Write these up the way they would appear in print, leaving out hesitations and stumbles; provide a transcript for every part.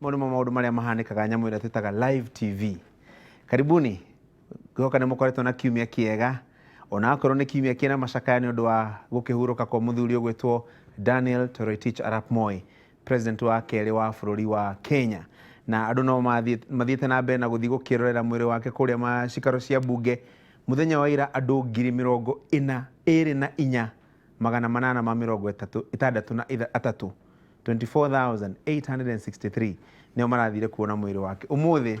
Maundu maria mahanikaga nyamu ira twitaga live TV. Karibuni. Goka ni mukoretwo na kiumia kiega. Ona akorwo ni kiumia kina macakaya ni undu wa gukihuruka kwa muthuri ugwitwo Daniel Toroitich Arap Moi, president wa keri wa bururi wa Kenya. Na andu no mathiete na mbere na guthii gukirorera mwiri wake kuria macikaro cia bunge. Muthenya wa ira andu 24,863 24,863 nio marathire kuona mwiri wake. Umuthi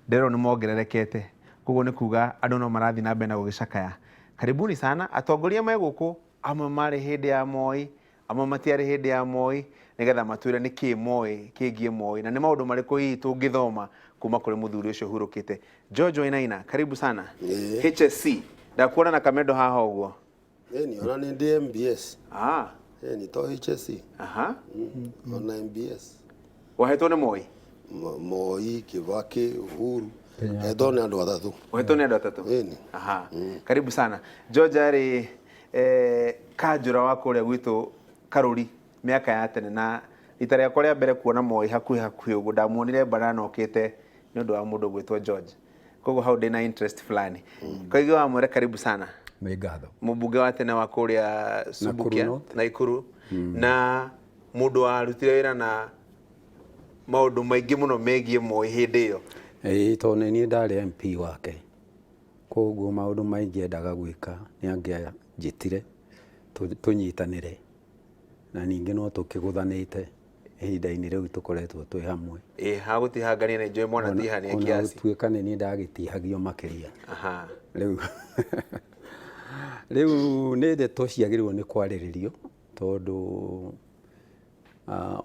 ndero ni mongererekete, koguo ni kuga andu no marathi na mbere na gugicakaya. Karibuni sana. Atongoria me guku, amwe mari hindi ya Moi, amwe matiari hindi ya Moi, nigetha matwire ni ki Moi, kigie Moi, na ni maundu mariku hihi tungithoma kuma kuri muthuri ucio hurukite. George Wainaina, karibu sana. HSC ndakuona na kamedo haha uguo. Ni ona ni DMBS. Ni to HSC. Ona MBS. Wahetwo ni Moi? Moi, Kibaki, Uhuru. Eto ni andu atatu. Wahetwo ni andu atatu? Karibu sana. George ari kanjura wa kuria gwitu Karuri miaka ya tene, na rita riakwa ria mbere kuona Moi hakuhi uguo ndamuonire barana okite ni undu wa mundu gwitwo George. Koguo hau ndina interest fulani. Kwa hivyo amwere karibu sana. Megatho. Mubuge wa tene wa kuria Subukia na Ikuru na mundu warutire wira na maundu maingi muno megie Moi hindi iyo. To ni ndari MP wake. Koguo maundu maingi endaga gwika ni angianjitire tunyitanire, na ningi no tukiguthanite ihinda-ini riu tukoretwo twi hamwe. Hagutihangania na enjoy mwana tihania kiasi. Ona tuika ni ndagitihagio makiria. Riu ni ndeto ciagirwo ni kwariririo tondu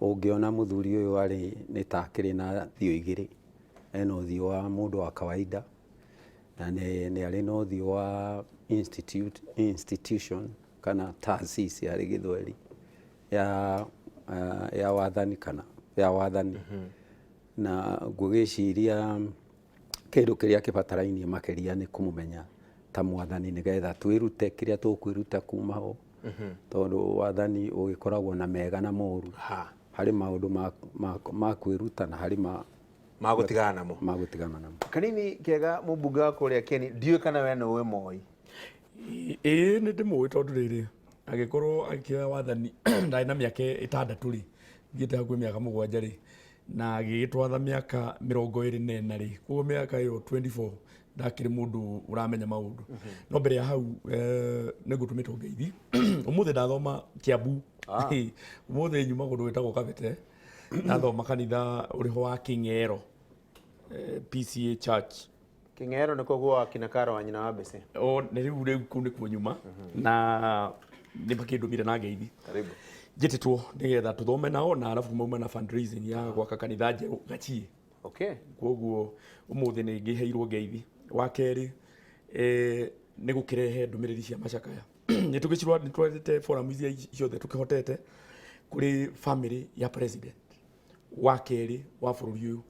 ungiona muthuri uyu ari ni takiri na thio igiri, ena uthio wa mundu wa kawaida na ni ari no uthio wa institution kana taasisi ya githweri ya wathani kana ya wathani. Na ngugiciria kindu kiria kibatarainie makiria ni kumumenya ta mwathani nigetha twirute kiria tukwiruta kuma ho, tondu wathani ugikoragwo na mega na moru. Hari maundu ma kwiruta na hari magutigana namo. Kanini kega mubunge wa kuria Keni, ndiwe kana we no we Moi? Ni ndimui tondu riri agikorwo akioya wathani ndai na miaka 6 ri ngiite hakuhi miaka 7 ri, na agigitwatha miaka 24 ri, koguo miaka iyo 24 ndakiri mundu uramenya maundu. No mbere ya hau nigutumitwo ngeithi umuthi ndathoma Kiambu. Umuthi nyuma gundu witagwo Kabete, ndathoma kanitha uriho wa King'ero PCA Church. King'ero niko gwa kina Karo wa nyina wa Bese. Ni riu kunikuo nyuma na ni bakindumire na ngeithi. Karibu. Njititwo nigetha tuthome nao na alafu mauma na fundraising ya gwaka kanitha njeru Gachie. Koguo umuthi ni ngiheirwo ngeithi. Wa keri ni gukirehe ndumiriri cia macakaya. Ni tugicirwa ni twete forum ici ciothe tukihotete kuri family ya president wa keri wa bururi uyu.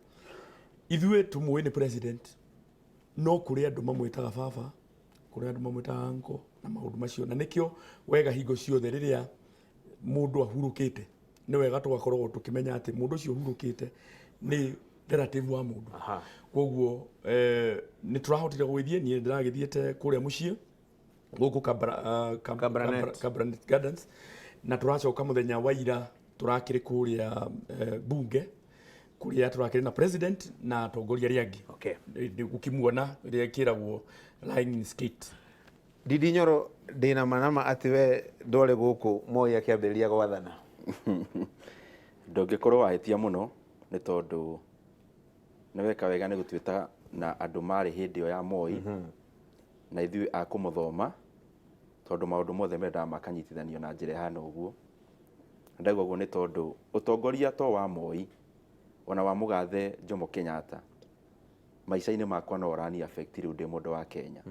Ithue tumwe ni president no kuri andu mamwitaga baba, kuri andu mamwitaga anko na maundu macio, na nikio wega hingo ciothe riria mundu ahurukite ni wega tugakorwo tukimenya ati mundu ucio hurukite ni relative wa mundu. Koguo ni turahotire gwithie ni ndiragithiete kuria mucie guku Cabranet Gardens, na turacoka muthenya wa ira turakiri kuria bunge kuria turakiri na president na atongoria riangi. Gukimuona ria kiragwo line skate. Didi Nyoro ndina manama ati we ndore guku Moi akiambiriria gwathana. Ndongikorwo wahetia muno ni tondu ni weka wega ni gutwita na andu mari hindi yo ya Moi na ithui akumuthoma tondu maundu mothe menda makanyitithanio na njira hana uguo. Ndagwo uguo ni tondu utongoria to wa Moi ona wa Mugathe Jomo Kenyatta maica-ini makwa no rani affect riu ndi mundu wa Kenya.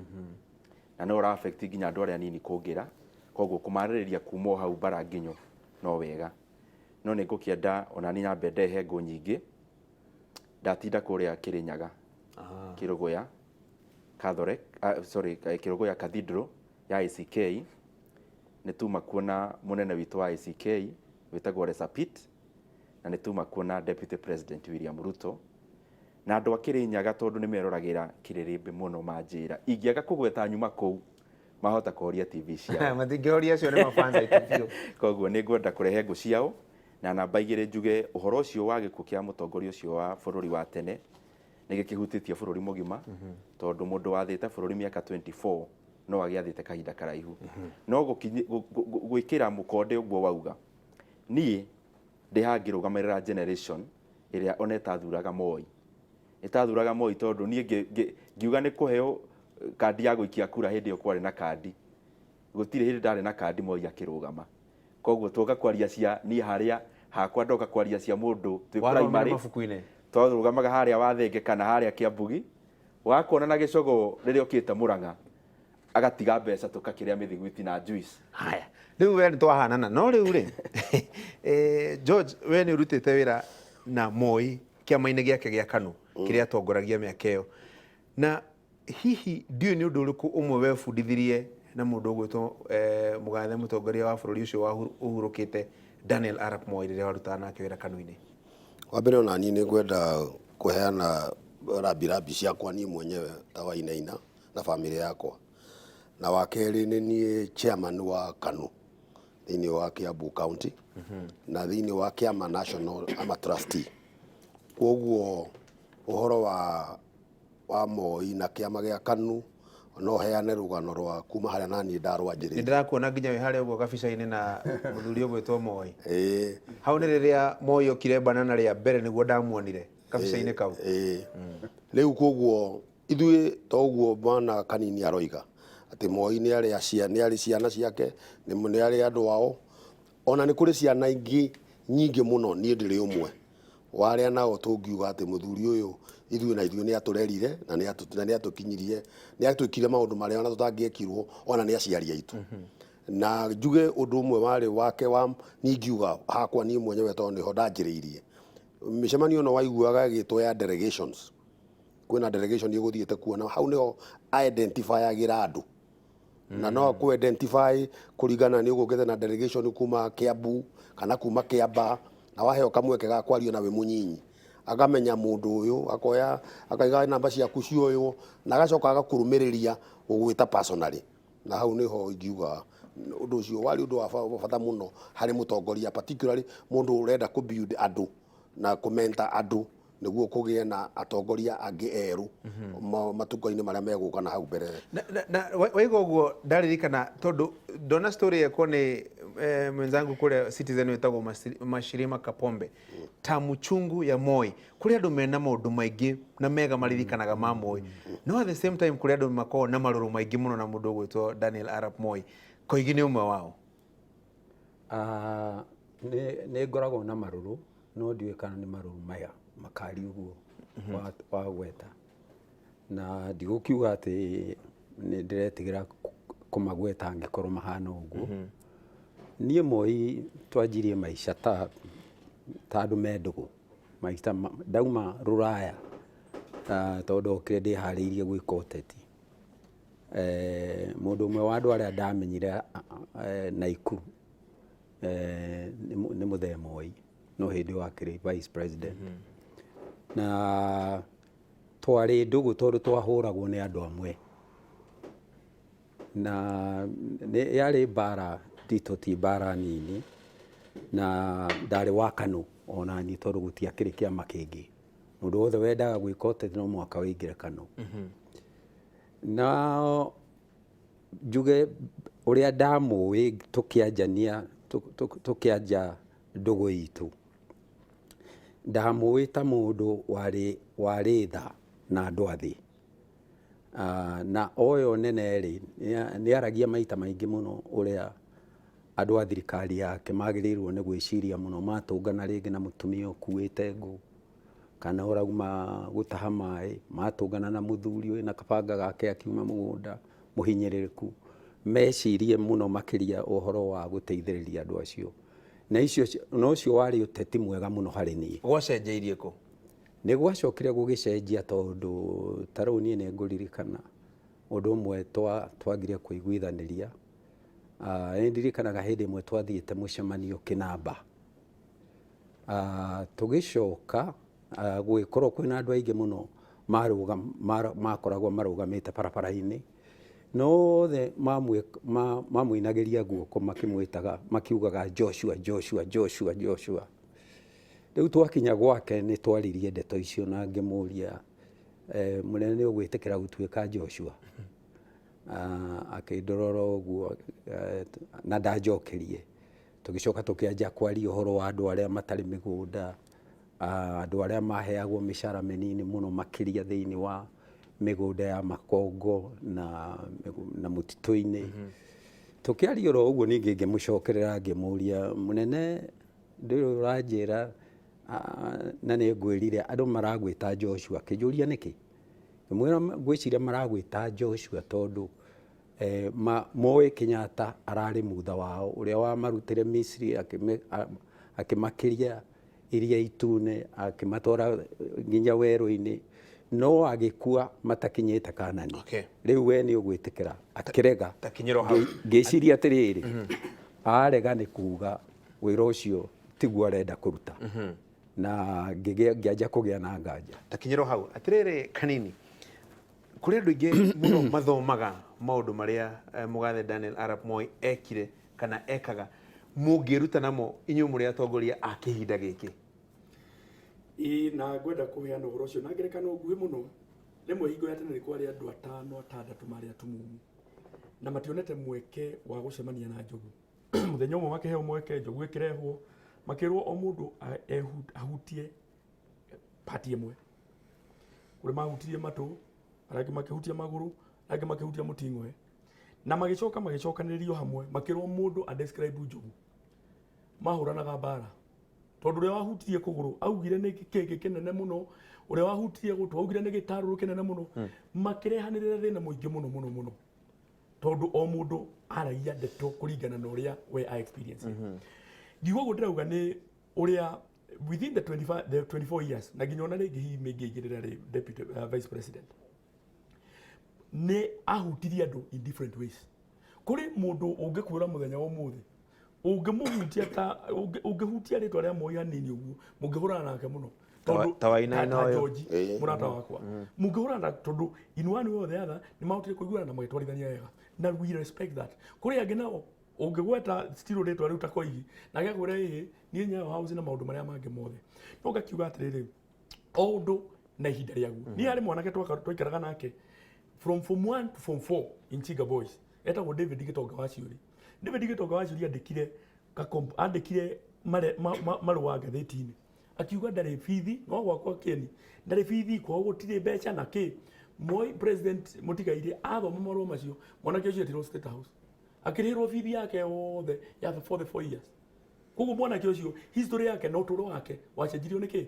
Na no ra affect nginya andu aria nini kungira, koguo kumaririria kuma hau bara nginyo no wega. No ni ngukienda ona ni nyambe ndehe ngo nyingi ndatinda kuria Kirinyaga, Kirugoya Catholic Kirugoya Cathedral ya ACK ni tuma kuona munene witu wa ACK witagwo Resapit na nĩ tuma kuona Deputy President William Ruto na andũ akĩrĩ nyaga tondũ nĩ meroragĩra kĩrĩrĩmbĩ mũno manjĩra ingĩaga kũgweta nyuma kũu mahota kũhoria TV ciao matingĩhoria acio nĩ mafans aitũ koguo nĩ ngwenda kũrehe ngũ ciao na namba igĩrĩ njuge ũhoro ũcio wa gĩkuũ kĩa mũtongoria ũcio wa bũrũri wa tene nĩ gĩkĩhutĩtie bũrũri mũgima tondũ mũndũ wathĩte bũrũri mĩaka 24 no agĩathĩte kahinda karaihu no gwĩkĩra mũkonde ũguo wauga niĩ ndĩhangĩrũgamĩrĩra generation ĩrĩa ona ĩtathuraga Moi ĩtathuraga Moi tondũ niĩ ngiuga nĩ kũheo kandi ya gũikia kura hĩndĩ ĩyo kwarĩ na kandi gũtirĩ hĩndĩ ndarĩ na kandi Moi akĩrũgama koguo twoka kwaria cia niĩ harĩa hakwa ndoka kwaria cia mũndũ twĩ primary twarũgamaga harĩa Wathenge kana harĩa Kĩambugi wakona na gĩcogo rĩrĩa ũkĩte Mũrang'a agatiga mbeca tũkakĩrĩa mĩthiguiti na juice haya rĩu we nĩ twahanana no rĩu rĩ George we nĩ ũrutĩte wĩra na Moi kĩama-inĩ gĩake gĩa KANU kĩrĩa atongoragia mĩaka ĩyo na hihi ndiũ nĩ ũndũ ũrĩkũ ũmwe webundithirie na mũndũ ũgwĩtwo mũgathe mũtongoria wa bũrũri ũcio wa ũhurũkĩte Daniel Arap Moi rĩrĩa warutaga nake wĩra KANU-inĩ? Wa mbere ona niĩ nĩ ngwenda kũheana rambirambi ciakwa niĩ mwenyewe ta Wainaina na bamĩrĩ yakwa na wa kerĩ nĩ niĩ chairman wa KANU thĩinĩ wa Kiambu County na thĩinĩ wa kĩama national ama trustee koguo ũhoro wa Moi na kĩama gĩa KANU no heane rũgano rwa kuma harĩa naniĩ ndarwanjĩrĩirie. Nĩ ndĩrakuona nginya wĩ harĩa ũguo gabica-inĩ na mũthuri ũgwĩtwo Moi. Hau nĩ rĩrĩa Moi okire banana rĩa mbere nĩguo ndamuonire gabica-inĩ kau. Rĩu koguo ithuĩ toguo mwana kanini aroiga atĩ Moi nĩ arĩ ciana ciake nĩ arĩ andũ ao ona nĩ kũrĩ ciana ingĩ nyingĩ mũno niĩ ndĩrĩ ũmwe warĩa nao tũngiuga atĩ mũthuri ũyũ ithuĩ nĩ atũrerire na nĩ atũkinyirie nĩ atwĩkire maũndũ marĩa ona tũtangĩekirwo ona nĩ aciari aitũ na njuge ũndũ ũmwe warĩ wake wa ningiuga hakwa niĩ mwenyewe tondũ nĩho ndanjĩrĩirie mĩcemanio no waiguaga ĩgĩtwo ya delegations kwĩna delegation ĩgũthiĩte kuona hau nĩho identifyagĩra andũ na no ku identify kũringana nĩ ũgũkĩte na delegation kuma Kiambu kana kuma Kiamba na waheo kamweke ga kwario nawe mũnyinyi akamenya mũndũ ũyũ akoya akaiga namba ciaku cioywo na agacoka agakũrũmĩrĩria ũgwĩta personally na hau nĩho ingiuga ũndũ ũcio warĩ ũndũ wa bata mũno harĩ mũtongoria particularly mũndũ ũrenda kũ build andũ na kũmenta andũ nĩguo kũgĩe na atongoria angĩ erũ matukũ-inĩ marĩa megũka na hau mbere na waiga ũguo ndaririkana tondũ ndona story yakwa nĩ mwenzangu kule Citizen wetagwo Mashirima Kapombe tamu chungu ya Moi kuri andũ mena maũndũ maingĩ na mega maririkanaga ma Moi no at the same time kuri andũ makoragwo na marũrũ maingĩ mũno na mũndũ ũgwĩtwo Daniel Arap Moi Koigi nĩ ũmwe wao. Nĩ ngoragwo na marũrũ no ndiũĩ kana nĩ marũrũ maya makari ũguo wa gweta na ndigũkiuga atĩ nĩ ndĩretigĩra kũmagweta angĩkorwo mahana ũguo niĩ Moi twanjirie maica ta andũ mendũgũ maita ndauma Rũraya tondũ okire ndĩharĩirie gwĩka ũteti mũndũ ũmwe wa andũ arĩa ndamenyire Naikuru nĩ mũthee Moi no hĩndĩ wakĩrĩ vice president na twarĩ ndũgũ tondũ twahũragwo nĩ andũ amwe na yarĩ mbara nditũ ti mbara nini na ndarĩ wa KANU ona niĩ tondũ gũtiakĩrĩ kĩama kĩngĩ mũndũ wothe wendaga gwĩka ũteti no mũhaka wĩingĩre KANU na njuge ũrĩa ndamũĩ tũkĩanja ndũgũ itũ ndamũĩ ta mũndũ warĩ tha na andũ athĩ na oyo nene-rĩ nĩ aragia maita maingĩ mũno ũrĩa andũ a thirikari yake magĩrĩirwo nĩ gwĩciria mũno matũngana rĩngĩ na mũtumia ũkuĩte ngũ kana ũrauma gũtaha maĩ matũngana na mũthuri wĩna kabanga gake akiuma mũgũnda mũhinyĩrĩrĩku mecirie mũno makĩria ũhoro wa gũteithĩrĩria andũ acio na ũcio warĩ ũteti mwega mũno harĩ niĩ. Gwacenjeirie kũ? Nĩ gwacokire gũgĩcenjia tondũ tarĩu niĩ nĩ ngũririkana ũndũ ũmwe twagire kũiguithanĩria nĩ ndirikanaga hĩndĩ ĩmwe twathiĩte mũcemanio Kĩnamba tugicoka gwikorwo kwina andu aingi muno makoragwo marugamite barabara-ini nothe mamwinagiria guoko makimwitaga makiugaga Joshua Joshua Joshua Joshua. Riu twakinya gwake ni twaririe ndeto icio na ngimuria munene ni ugwitikira gutuika Joshua. Akindorora uguo na ndajokerie. Tugicoka tukianja kwaria uhoro wa andu aria matari migunda, andu aria maheagwo mishara minini muno makiria thiini wa migunda ya makongo na mutito-ini. Tukiaria oro uguo ningi ngimucokerera ngimuria munene ndiri uranjira na ni ngwirire andu maragwita Joshua kijuria niki mwira ngwiciria maragwita Joshua tondu Moi Kenyatta arari mutha wao uria wa marutire Misri akimakiria iria itune akimatwara nginya weru-ini no agikua matakinyite Kanani. Riu we ni ugwitikira akirega takinyiro hau ngiciria atiriri arega ni kuga wira ucio tiguo arenda kuruta na ngianja kugia na nganja takinyiro hau atiriri kanini kuri andu ingi muno mathomaga maundu maria Mugathe Daniel Arap Moi ekire kana ekaga mungiruta namo inyu muri atongoria a kihinda giki. Na ngwenda kuheana uhoro ucio na ngerekano nguhi muno rimwe hingo ya tene kwari andu 5 6 mari atumumu na mationete mweke wa gucemania na njogu muthenya umwe makiheo mweke njogu ikirehwo makirwo o mundu ahutie pati imwe kuri mahutirie matu aragi makihutia maguru aragi makihutia mutingwe na magicokaniririo hamwe makirwo mundu a describe njogu mahuranaga bara tondu uria wahutirie kuguru augire ni kiki kinene muno uria wahutirie gutu augire ni gitaruru kinene muno makirehanirira thina muingi muno tondu o mundu aragia ndeto kuringana na uria we a experience ngiuga guo ndirauga ni uria within the 24 years na nginya ona ringi hihi mingi igirira ri deputy vice president ni ahutirie andu in different ways. Kuri mundu ungikwira muthenya wa muthi ungimuhutia ta ungihutia ritwa ria Moi hanini uguo mungihurana nake muno tondu tawaina ino murata wakwa mungihurana tondu in one way or the other ni mahutire kuiguana na magitwarithania wega na we respect that. Kuri angi nao ungigweta still ritwa riu takoigi na gakwira ii ni nya house na maundu maria mangi mothe no gakiuga atiriri o undu na ihinda riagu ni ari mwanake twaikaraga nake from form 1 to form 4 in Chiga Boys etagwo David Gitonga wa Ciuri. David Gitonga wa Ciuri andikire marua ngatheti-ini akiuga ndari bithi no gwakwa kieni ndari bithi kwa gutire mbeca na ki Moi president mutigaire athoma marua macio mwanake ucio tiro State House akirihirwo bithi yake yothe ya for the 4 years. Koguo mwanake ucio history yake na uturo wake wacenjirio niki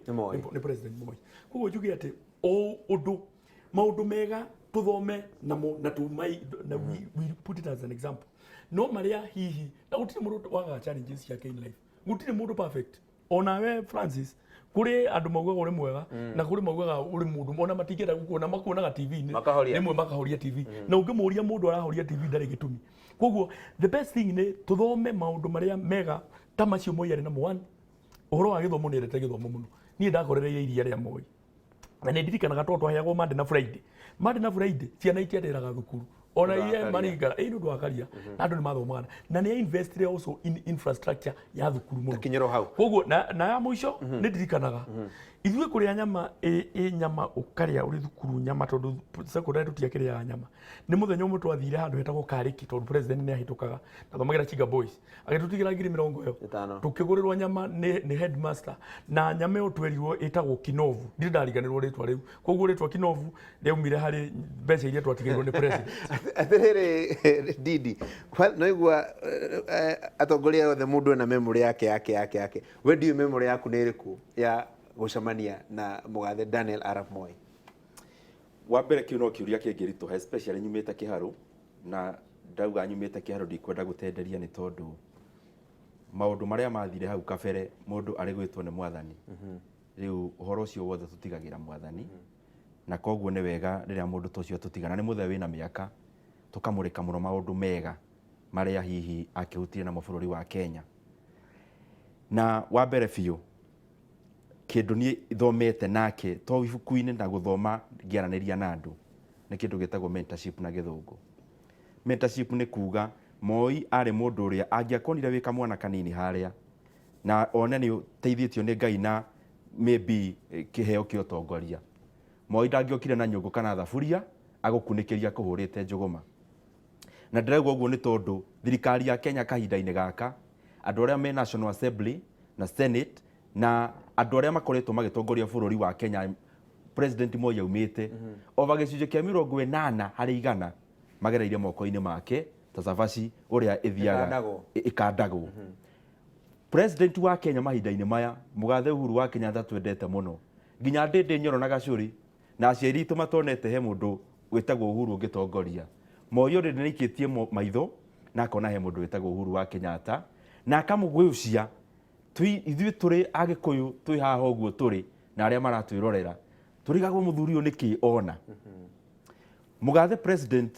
ni president Moi. Koguo njuge ati o undu maundu mega tuthome na tumai na we put it as an example no maria hihi na gutire mundu waga challenges yake in life gutire mundu perfect ona we Francis kuri andu maugaga uri mwega na kuri maugaga uri mundu ona matigera gukuona makuonaga TV-ini rimwe makahoria TV na ungimuria mundu arahoria TV ndari gitumi. Koguo the best thing ni tuthome maundu maria mega ta macio Moi ari na one uhoro wa githomo ni rete githomo muno ni ndakorereire iria ria Moi na ni ndirikanaga twaheagwo Monday na Friday ciana itienderaga thukuru ona iye maringara ino ndo akaria na andu ni mathomaga na ni invested also in infrastructure ya thukuru muno takinyiro hau koguo na ya muico ni ndirikanaga ithuĩ kũrĩa nyama nyama ũkarĩa ũrĩ thukuru nyama tondũ secondary tutiakĩrĩa nyama nĩ mũthenya ũmwe twathire handũ hetagwo Kariki tondũ president nĩ ahĩtũkaga nathomagĩra Chiga Boys agĩtũtigĩra 50,000 tũkĩgũrĩrwo nyama nĩ headmaster na nyama ĩyo twerirwo ĩtagwo Kinovu ndirĩ ndariganĩrwo rĩtwa rĩu koguo rĩtwa Kinovu rĩaumire harĩ mbeca iria twatigĩirwo nĩ president. Atĩrĩrĩ Didi no igua atongoria othe mũndũ ena memory yake we ndiũ memory yaku nĩ ĩrĩkũ ya gucemania na Mugathe Daniel Arap Moi? Wa mbere kiuno kiuria kĩngĩritũha especially nyumĩte Kĩharũ na ndauga nyumĩte Kĩharũ ndikwenda gũtenderia nĩ tondũ maũndũ marĩa mathire hau kabere mũndũ arĩ gwĩtwo nĩ mwathani rĩu ũhoro ũcio wothe tũtigagĩra mwathani na koguo nĩ wega rĩrĩa mũndũ tocio tũtigana nĩ mũthe wĩna mĩaka tũkamũrĩka mũno maũndũ mega marĩa hihi akĩhutirie na mabũrũri wa Kenya. Na wa mbere biũ kindu ni thomete nake to ibuku-ini na guthoma ngiaraniria na andu ni kindu gitagwo mentorship na githungu. Mentorship ni kuga Moi ari mundu uria angiakonire wika mwana kanini haria na one ni teithitio ni Ngai na maybe kiheo kio tongoria. Moi ndangiokire na nyungu kana thaburia agukunikiria kuhurite njuguma. Na ndirauga uguo ni tondu thirikari ya Kenya kahinda-ini gaka andu aria me National Assembly na Senate na andu aria makoretwo magitongoria bururi wa Kenya President Moi yaumite ova gicunje kia 80 harĩ 100 magereire moko-ini make ta Savasi uria ithiaga ikandagwo. President wa Kenya mahinda-ini maya Mugathe Uhuru wa Kenyatta twendete muno nginya ndindi Nyoro na Gacuri na aciari itu matonete he mundu witagwo Uhuru ungitongoria. Moi uri nikitie maitho na akona he mundu witagwo Uhuru wa Kenyatta na akamugwucia ithuĩ tũrĩ Agĩkũyũ twĩ haha ũguo tũrĩ na arĩa maratwĩrorera tũrigagwo mũthuri ũyũ nĩkĩ ona. Mugathe president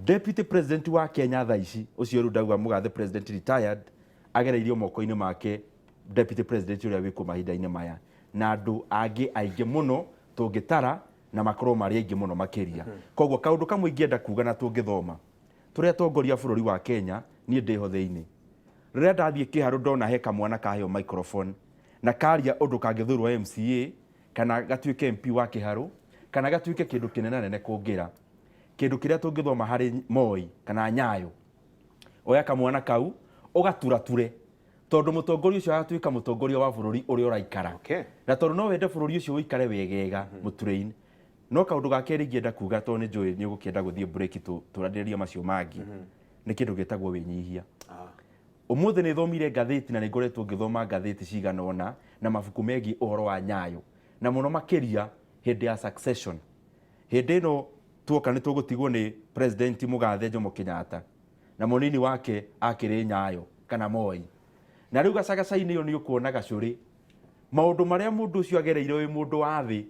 deputy president wa Kenya thaa ici ũcio rĩu ndauga Mugathe president retired agereirio moko-inĩ make deputy president ũrĩa wĩkuo mahinda-inĩ maya na andũ angĩ aingĩ mũno tũngĩtara na makorwo marĩ aingĩ mũno makĩria. Koguo kaũndũ kamwe ingĩenda kuga na tũngĩthoma tũrĩa atongoria bũrũri wa Kenya niĩ ndĩho thĩinĩ rĩrĩa ndathiĩ kĩharũ ndona he kamwana kaheo microphone na karia ũndũ kangĩthurwo MCA kana gatuĩke MP wa kĩharũ kana gatuĩke kĩndũ kĩnene nene kũngĩra kĩndũ kĩrĩa tũngĩthoma harĩ Moi kana Nyayo oya kamwana kau ũgaturature tondu mũtongoria ũcio agatuĩka mũtongoria wa bũrũri ũrĩa ũraikara na tondu no wende bũrũri ũcio ũikare wegega mũture-inĩ. No kaũndũ ga kerĩ ingĩenda kuga tondũ nĩ njũĩ nĩ ũgũkĩenda gũthiĩ break tũranĩrĩrie macio mangĩ nĩ kĩndũ gĩtagwo wĩnyihia. Ũmũthĩ nĩ thomire ngathĩti na nĩ ngoretwo ngĩthoma ngathĩti cigana ũna na mabuku megiĩ ũhoro wa Nyayo na mũno makĩria hĩndĩ ya succession. Hĩndĩ ĩno tuoka nĩ tũgũtigwo nĩ President Mugathe Jomo Kenyatta na mũnini wake akĩrĩ Nyayo kana Moi. Na rĩu gacagaca-inĩ ĩyo nĩ ũkuona Gacũrĩ maũndũ marĩa mũndũ ũcio agereire wĩ mũndũ wa thĩ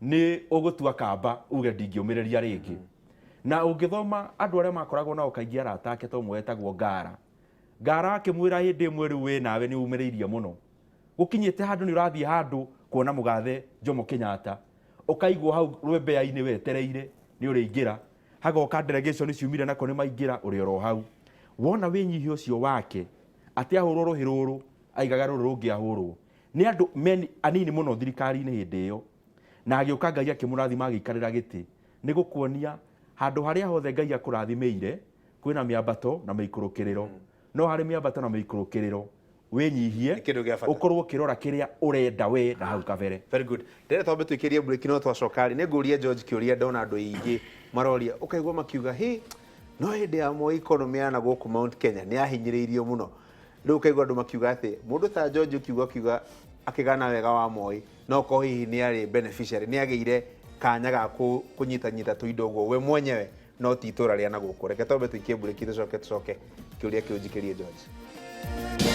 nĩ ũgũtua kamba uge ndingĩũmĩrĩria rĩngĩ. Na ũngĩthoma andũ arĩa makoragwo nao kaingĩ arata ake to ũmwe etagwo Ngara akĩmwĩra hĩndĩ ĩmwe rĩu we nawe nĩ umĩrĩirie mũno gũkinyĩte handũ nĩ ũrathiĩ handũ kuona Mugathe Jomo Kenyatta ũkaigwo hau rwembea-inĩ wetereire nĩ ũrĩingĩra hagoka delegation ciumire nako nĩ maingĩra ũrĩ oro hau wona wĩnyihia ũcio wake atĩ ahũrwo rũhĩ rũrũ aigaga rũrũ rũngĩ ahũrwo nĩ andũ anini mũno thirikari-inĩ hĩndĩ ĩyo na agĩũka Ngai akĩmũrathima agĩikarĩra gĩtĩ nĩ gũkuonia handũ harĩa hothe Ngai akũrathimĩire kwĩna mĩambato na mĩikũrũkĩrĩro no harĩ mĩambato na mĩikũrũkĩrĩro wĩnyihie ũkorwo ũkĩrora kĩrĩa ũrenda we na hau kabere. Very good. Ndĩrenda twambe twĩkĩrie break no twacoka rĩ nĩ ngũria George kĩũria ndona andũ aingĩ maroria ũkaigua makiuga hĩ no hĩndĩ ya Moi economy ya na gũkũ Mount Kenya nĩ yahinyĩrĩirio mũno. Rĩu ũkaigua andũ makiuga atĩ mũndũ ta George ũkiuga akĩgana wega wa Moi no ko hihi nĩ arĩ beneficiary nĩ agĩire kanya ga kũnyitanyita tũindo ũguo we mwenyewe no ti itũra rĩa na gũkũ. Reke twambe twĩkie break tũcoke kĩũria kĩu njikĩrie George.